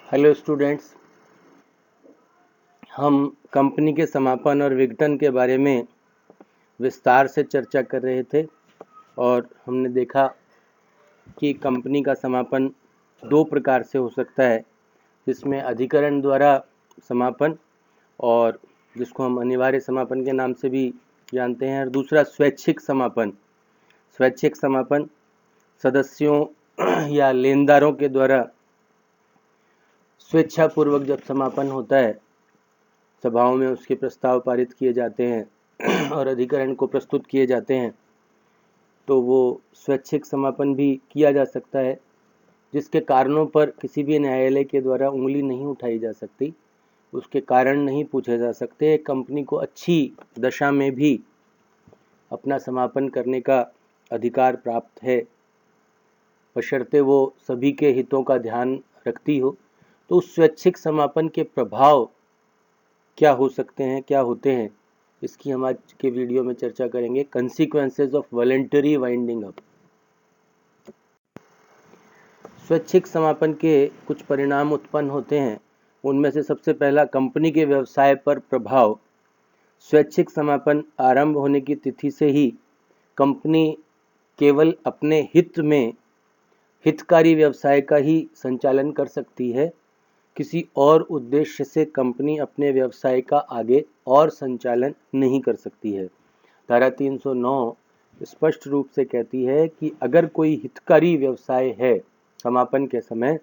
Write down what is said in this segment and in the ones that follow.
Hello students, हम company के समापन और विघटन के बारे में विस्तार से चर्चा कर रहे थे और हमने देखा कि कंपनी का समापन दो प्रकार से हो सकता है, जिसमें अधिकरण द्वारा समापन और जिसको हम अनिवार्य समापन के नाम से भी जानते हैं, और दूसरा स्वैच्छिक समापन। स्वैच्छिक समापन सदस्यों या लेनदारों के द्वारा स्वेच्छापूर्वक जब समापन होता है, सभाओं में उसके प्रस्ताव पारित किए जाते हैं और अधिकरण को प्रस्तुत किए जाते हैं, तो वो स्वैच्छिक समापन भी किया जा सकता है, जिसके कारणों पर किसी भी न्यायालय के द्वारा उंगली नहीं उठाई जा सकती, उसके कारण नहीं पूछे जा सकते। कंपनी को अच्छी दशा में भी अपना समापन करने का अधिकार प्राप्त है, बशर्ते वो सभी के हितों का ध्यान रखती हो। तो उस स्वैच्छिक समापन के प्रभाव क्या हो सकते हैं, क्या होते हैं, इसकी हम आज के वीडियो में चर्चा करेंगे। Consequences of voluntary winding up. स्वैच्छिक समापन के कुछ परिणाम उत्पन्न होते हैं। उनमें से सबसे पहला, कंपनी के व्यवसाय पर प्रभाव। स्वैच्छिक समापन आरंभ होने की तिथि से ही कंपनी केवल अपने हित में हितकारी व्यवसाय का ही संचालन कर सकती है। किसी और उद्देश्य से कंपनी अपने व्यवसाय का आगे और संचालन नहीं कर सकती है। धारा 309 स्पष्ट रूप से कहती है कि अगर कोई हितकारी व्यवसाय है समापन के समय,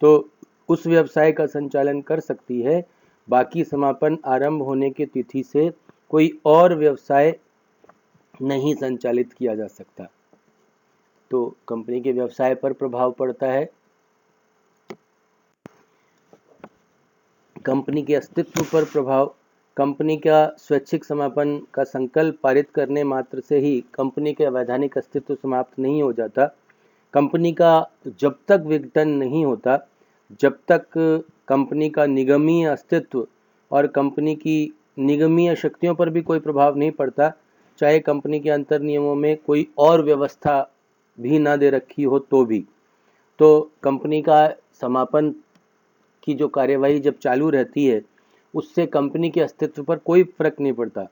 तो उस व्यवसाय का संचालन कर सकती है। बाकी समापन आरंभ होने की तिथि से कोई और व्यवसाय नहीं संचालित किया जा सकता। तो कंपनी के व्यवसाय पर प्रभाव पड़ता है। कंपनी के अस्तित्व पर प्रभाव। कंपनी का स्वैच्छिक समापन का संकल्प पारित करने मात्र से ही कंपनी के वैधानिक अस्तित्व समाप्त नहीं हो जाता। कंपनी का जब तक विघटन नहीं होता, जब तक कंपनी का निगमीय अस्तित्व और कंपनी की निगमीय शक्तियों पर भी कोई प्रभाव नहीं पड़ता, चाहे कंपनी के अंतर नियमों में कोई और व्यवस्था भी ना दे रखी हो तो भी। तो कंपनी का समापन की जो कार्यवाही जब चालू रहती है, उससे कंपनी के अस्तित्व पर कोई फर्क नहीं पड़ता।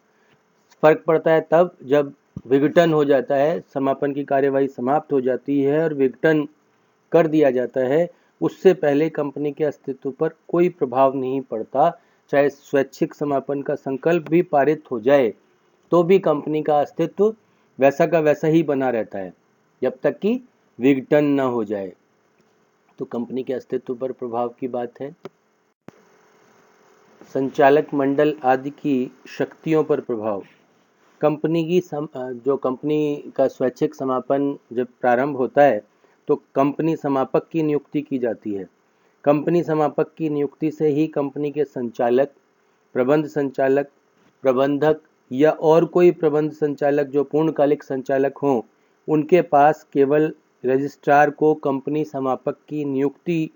फर्क पड़ता है तब जब विघटन हो जाता है, समापन की कार्यवाही समाप्त हो जाती है और विघटन कर दिया जाता है। उससे पहले कंपनी के अस्तित्व पर कोई प्रभाव नहीं पड़ता। चाहे स्वैच्छिक समापन का संकल्प भी पारित हो जाए, तो भी कंपनी का अस्तित्व वैसा का वैसा ही बना रहता है, जब तक कि विघटन न हो जाए। तो कंपनी के अस्तित्व पर प्रभाव की बात है। संचालक मंडल आदि की शक्तियों पर प्रभाव। कंपनी की जो कंपनी का स्वैच्छिक समापन जब प्रारंभ होता है, तो कंपनी समापक की नियुक्ति की जाती है। कंपनी समापक की नियुक्ति से ही कंपनी के संचालक, प्रबंध संचालक, प्रबंधक या और कोई प्रबंध संचालक जो पूर्णकालिक संचालक हों, उनके पास केवल रजिस्ट्रार को कंपनी समापक की नियुक्ति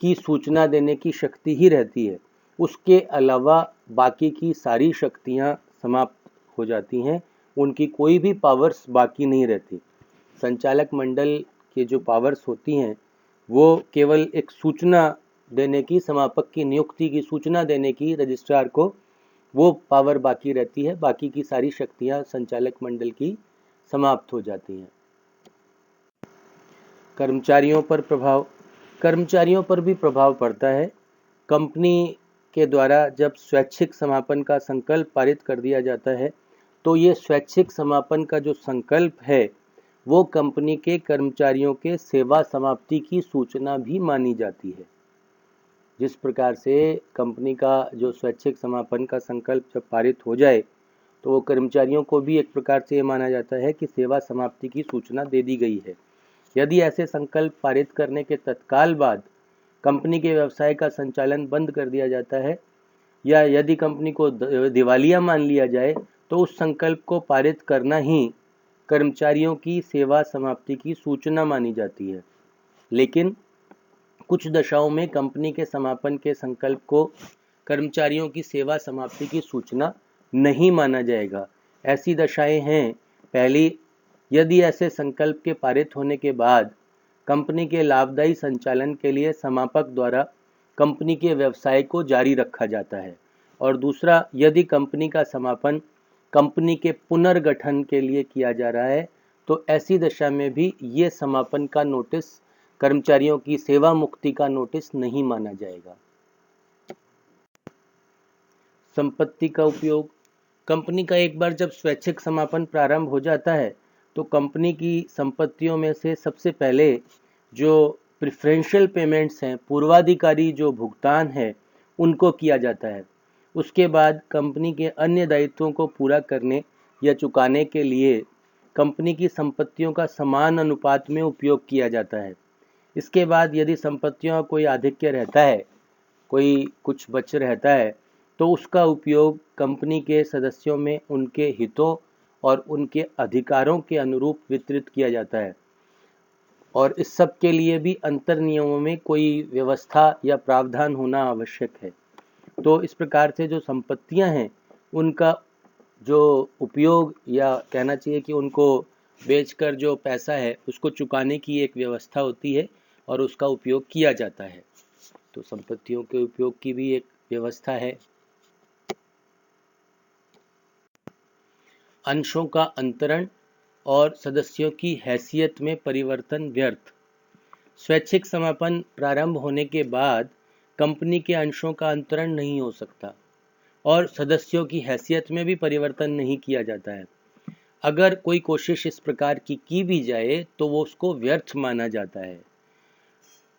की सूचना देने की शक्ति ही रहती है। उसके अलावा बाकी की सारी शक्तियां समाप्त हो जाती हैं, उनकी कोई भी पावर्स बाकी नहीं रहती। संचालक मंडल के जो पावर्स होती हैं, वो केवल एक सूचना देने की, समापक की नियुक्ति की सूचना देने की रजिस्ट्रार को, वो पावर बाकी रहती है। बाकी की सारी शक्तियां संचालक मंडल की समाप्त हो जाती हैं। कर्मचारियों पर प्रभाव। कर्मचारियों पर भी प्रभाव पड़ता है। कंपनी के द्वारा जब स्वैच्छिक समापन का संकल्प पारित कर दिया जाता है, तो ये स्वैच्छिक समापन का जो संकल्प है, वो कंपनी के कर्मचारियों के सेवा समाप्ति की सूचना भी मानी जाती है। जिस प्रकार से कंपनी का जो स्वैच्छिक समापन का संकल्प जब पारित हो जाए, तो वो कर्मचारियों को भी एक प्रकार से ये माना जाता है कि सेवा समाप्ति की सूचना दे दी गई है। यदि ऐसे संकल्प पारित करने के तत्काल बाद कंपनी के व्यवसाय का संचालन बंद कर दिया जाता है, या यदि कंपनी को दिवालिया मान लिया जाए, तो उस संकल्प को पारित करना ही कर्मचारियों की सेवा समाप्ति की सूचना मानी जाती है। लेकिन कुछ दशाओं में कंपनी के समापन के संकल्प को कर्मचारियों की सेवा समाप्ति की सूचना नहीं माना जाएगा। ऐसी दशाएं हैं। पहली, यदि ऐसे संकल्प के पारित होने के बाद कंपनी के लाभदायी संचालन के लिए समापक द्वारा कंपनी के व्यवसाय को जारी रखा जाता है। और दूसरा, यदि कंपनी का समापन कंपनी के पुनर्गठन के लिए किया जा रहा है तो ऐसी दशा में भी ये समापन का नोटिस कर्मचारियों की सेवा मुक्ति का नोटिस नहीं माना जाएगा। संपत्ति का उपयोग। कंपनी का एक बार जब स्वैच्छिक समापन प्रारंभ हो जाता है तो कंपनी की संपत्तियों में से सबसे पहले जो प्रेफरेंशियल पेमेंट्स हैं, पूर्वाधिकारी जो भुगतान है, उनको किया जाता है। उसके बाद कंपनी के अन्य दायित्वों को पूरा करने या चुकाने के लिए कंपनी की संपत्तियों का समान अनुपात में उपयोग किया जाता है। इसके बाद यदि संपत्तियों का कोई आधिक्य रहता है, कोई कुछ बच रहता है, तो उसका उपयोग कंपनी के सदस्यों में उनके हितों और उनके अधिकारों के अनुरूप वितरित किया जाता है। और इस सब के लिए भी अंतर नियमों में कोई व्यवस्था या प्रावधान होना आवश्यक है। तो इस प्रकार से जो संपत्तियां हैं उनका जो उपयोग, या कहना चाहिए कि उनको बेचकर जो पैसा है उसको चुकाने की एक व्यवस्था होती है और उसका उपयोग किया जाता है। तो संपत्तियों के उपयोग की भी एक व्यवस्था है। अंशों का अंतरण और सदस्यों की हैसियत में परिवर्तन व्यर्थ। स्वैच्छिक समापन प्रारंभ होने के बाद कंपनी के अंशों का अंतरण नहीं हो सकता और सदस्यों की हैसियत में भी परिवर्तन नहीं किया जाता है। अगर कोई कोशिश इस प्रकार की भी जाए तो वो उसको व्यर्थ माना जाता है।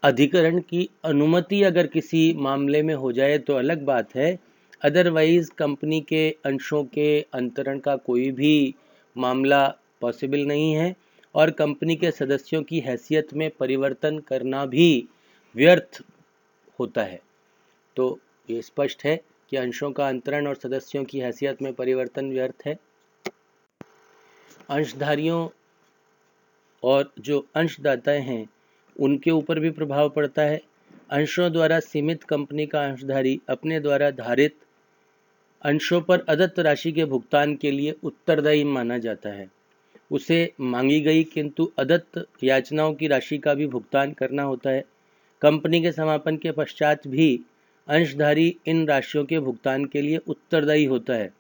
अधिकरण की अनुमति अगर किसी मामले में हो जाए तो अलग बात है, अदरवाइज कंपनी के अंशों के अंतरण का कोई भी मामला पॉसिबल नहीं है और कंपनी के सदस्यों की हैसियत में परिवर्तन करना भी व्यर्थ होता है। तो ये स्पष्ट है कि अंशों का अंतरण और सदस्यों की हैसियत में परिवर्तन व्यर्थ है। अंशधारियों और जो अंशदाता हैं उनके ऊपर भी प्रभाव पड़ता है। अंशों द्वारा सीमित कंपनी का अंशधारी अपने द्वारा धारित अंशों पर अदत्त राशि के भुगतान के लिए उत्तरदायी माना जाता है। उसे मांगी गई किंतु अदत्त याचनाओं की राशि का भी भुगतान करना होता है। कंपनी के समापन के पश्चात भी अंशधारी इन राशियों के भुगतान के लिए उत्तरदायी होता है,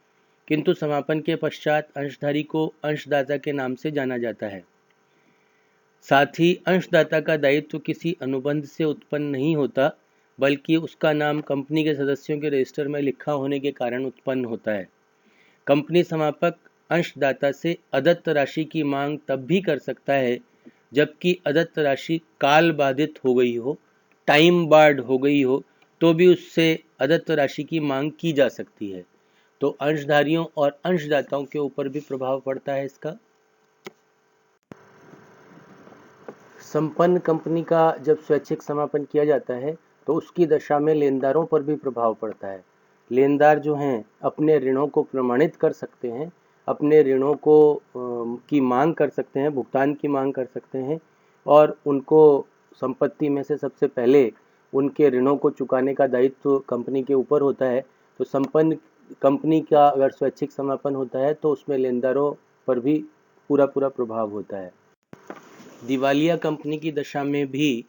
किंतु समापन के पश्चात अंशधारी को अंशदाता के नाम से जाना जाता है। साथ ही अंशदाता का दायित्व किसी अनुबंध से उत्पन्न नहीं होता, बल्कि उसका नाम कंपनी के सदस्यों के रजिस्टर में लिखा होने के कारण उत्पन्न होता है। कंपनी समापक अंशदाता से अदत्त राशि की मांग तब भी कर सकता है जबकि अदत्त राशि काल बाधित हो गई हो, टाइम बार्ड हो गई हो, तो भी उससे अदत्त राशि की मांग की जा सकती है। तो अंशधारियों और अंशदाताओं के ऊपर भी प्रभाव पड़ता है इसका। संपन्न कंपनी का जब स्वैच्छिक समापन किया जाता है तो उसकी दशा में लेनदारों पर भी प्रभाव पड़ता है। लेनदार जो हैं अपने ऋणों को प्रमाणित कर सकते हैं, अपने ऋणों को की मांग कर सकते हैं, भुगतान की मांग कर सकते हैं और उनको संपत्ति में से सबसे पहले उनके ऋणों को चुकाने का दायित्व कंपनी के ऊपर होता है। तो संपन्न कंपनी का अगर स्वैच्छिक समापन होता है तो उसमें लेनदारों पर भी पूरा प्रभाव होता है। दिवालिया कंपनी की दशा में भी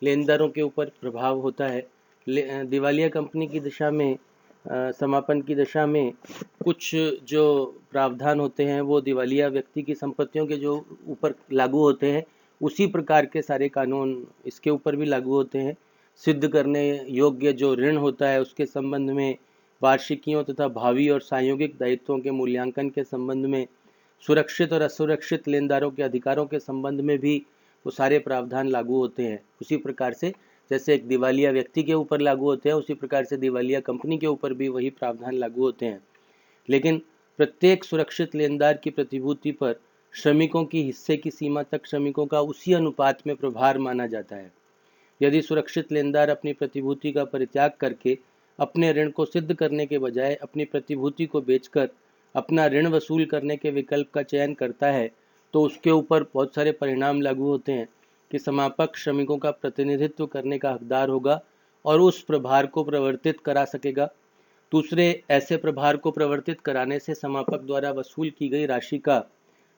लेनदारों के ऊपर प्रभाव होता है। दिवालिया कंपनी की दशा में समापन की दशा में कुछ जो प्रावधान होते हैं वो दिवालिया व्यक्ति की संपत्तियों के जो ऊपर लागू होते हैं, उसी प्रकार के सारे कानून इसके ऊपर भी लागू होते हैं। सिद्ध करने योग्य जो ऋण होता है उसके संबंध में, वार्षिकियों तथा भावी और संयोगिक दायित्वों के मूल्यांकन के संबंध में, सुरक्षित और असुरक्षित लेनदारों के अधिकारों के संबंध में भी वो सारे प्रावधान लागू होते हैं। उसी प्रकार से जैसे एक दिवालिया व्यक्ति के ऊपर लागू होते हैं, उसी प्रकार से दिवालिया कंपनी के ऊपर भी वही प्रावधान लागू होते हैं। लेकिन प्रत्येक सुरक्षित लेनदार की प्रतिभूति पर श्रमिकों की हिस्से की सीमा तक श्रमिकों का उसी अनुपात में प्रभार माना जाता है। यदि सुरक्षित लेनदार अपनी प्रतिभूति का परित्याग करके अपने ऋण को सिद्ध करने के बजाय अपनी प्रतिभूति को बेचकर अपना ऋण वसूल करने के विकल्प का चयन करता है तो उसके ऊपर बहुत सारे परिणाम लागू होते हैं कि समापक श्रमिकों का प्रतिनिधित्व करने का हकदार होगा और उस प्रभार को प्रवर्तित करा सकेगा। दूसरे ऐसे प्रभार को प्रवर्तित कराने से समापक द्वारा वसूल की गई राशि का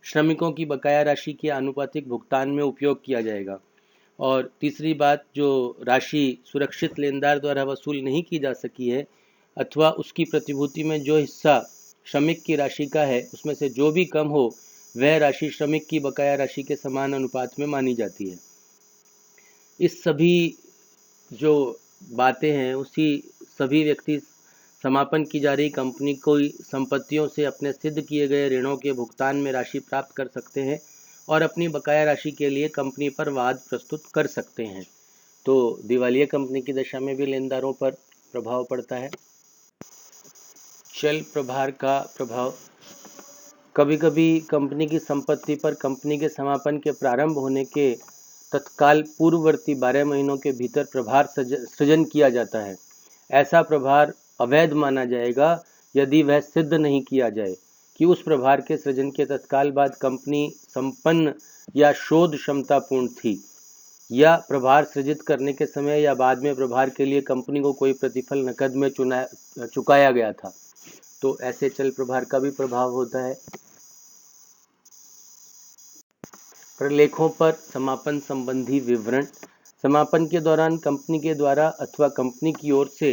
श्रमिकों की बकाया राशि के आनुपातिक भुगतान में उपयोग किया जाएगा। और तीसरी बात, जो राशि सुरक्षित लेनदार द्वारा वसूल नहीं की जा सकी है अथवा उसकी प्रतिभूति में जो हिस्सा श्रमिक की राशि का है उसमें से जो भी कम हो वह राशि श्रमिक की बकाया राशि के समान अनुपात में मानी जाती है। इस सभी जो बातें हैं उसी सभी व्यक्ति समापन की जा रही कंपनी को संपत्तियों से अपने सिद्ध किए गए ऋणों के भुगतान में राशि प्राप्त कर सकते हैं और अपनी बकाया राशि के लिए कंपनी पर वाद प्रस्तुत कर सकते हैं। तो दिवालिया कंपनी की दशा में भी लेनदारों पर प्रभाव पड़ता है। चल प्रभार का प्रभाव, कभी कभी कंपनी की संपत्ति पर कंपनी के समापन के प्रारंभ होने के तत्काल पूर्ववर्ती 12 महीनों के भीतर प्रभार सृजन किया जाता है। ऐसा प्रभार अवैध माना जाएगा यदि वह सिद्ध नहीं किया जाए कि उस प्रभार के सृजन के तत्काल बाद कंपनी संपन्न या शोध क्षमतापूर्ण थी, या प्रभार सृजित करने के समय या बाद में प्रभार के लिए कंपनी को कोई प्रतिफल नकद में चुकाया गया था। तो ऐसे चल प्रभार का भी प्रभाव होता है। प्रलेखों पर समापन संबंधी विवरण, समापन के दौरान कंपनी के द्वारा अथवा कंपनी की ओर से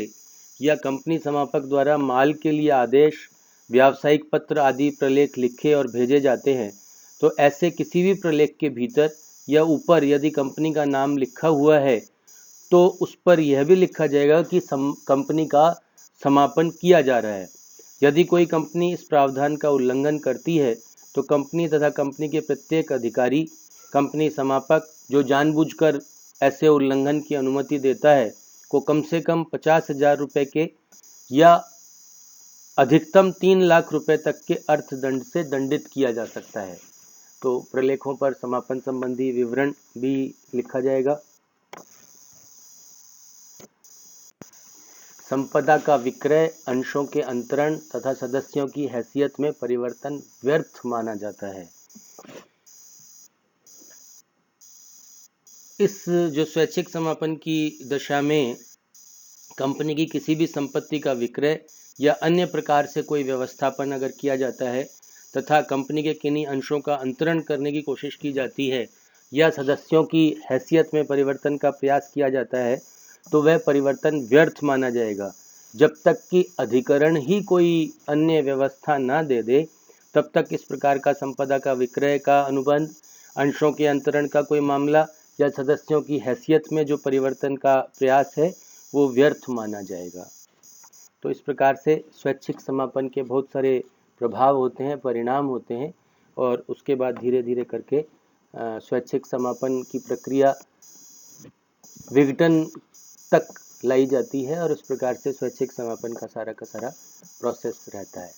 या कंपनी समापक द्वारा माल के लिए आदेश, व्यावसायिक पत्र आदि प्रलेख लिखे और भेजे जाते हैं। तो ऐसे किसी भी प्रलेख के भीतर या ऊपर यदि कंपनी का नाम लिखा हुआ है तो उस पर यह भी लिखा जाएगा कि कंपनी का समापन किया जा रहा है। यदि कोई कंपनी इस प्रावधान का उल्लंघन करती है तो कंपनी तथा कंपनी के प्रत्येक अधिकारी, कंपनी समापक जो जानबूझकर ऐसे उल्लंघन की अनुमति देता है को कम से कम 50,000 रुपये के या अधिकतम 3 लाख रुपए तक के अर्थदंड से दंडित किया जा सकता है। तो प्रलेखों पर समापन संबंधी विवरण भी लिखा जाएगा। संपदा का विक्रय, अंशों के अंतरण तथा सदस्यों की हैसियत में परिवर्तन व्यर्थ माना जाता है। इस जो स्वैच्छिक समापन की दशा में कंपनी की किसी भी संपत्ति का विक्रय या अन्य प्रकार से कोई व्यवस्थापन अगर किया जाता है तथा कंपनी के किन्हीं अंशों का अंतरण करने की कोशिश की जाती है या सदस्यों की हैसियत में परिवर्तन का प्रयास किया जाता है तो वह परिवर्तन व्यर्थ माना जाएगा। जब तक कि अधिकरण ही कोई अन्य व्यवस्था न दे दे तब तक इस प्रकार का संपदा का विक्रय का अनुबंध, अंशों के अंतरण का कोई मामला या सदस्यों की हैसियत में जो परिवर्तन का प्रयास है वो व्यर्थ माना जाएगा। तो इस प्रकार से स्वैच्छिक समापन के बहुत सारे प्रभाव होते हैं, परिणाम होते हैं और उसके बाद धीरे धीरे करके स्वैच्छिक समापन की प्रक्रिया विघटन तक लाई जाती है और उस प्रकार से स्वैच्छिक समापन का सारा प्रोसेस रहता है।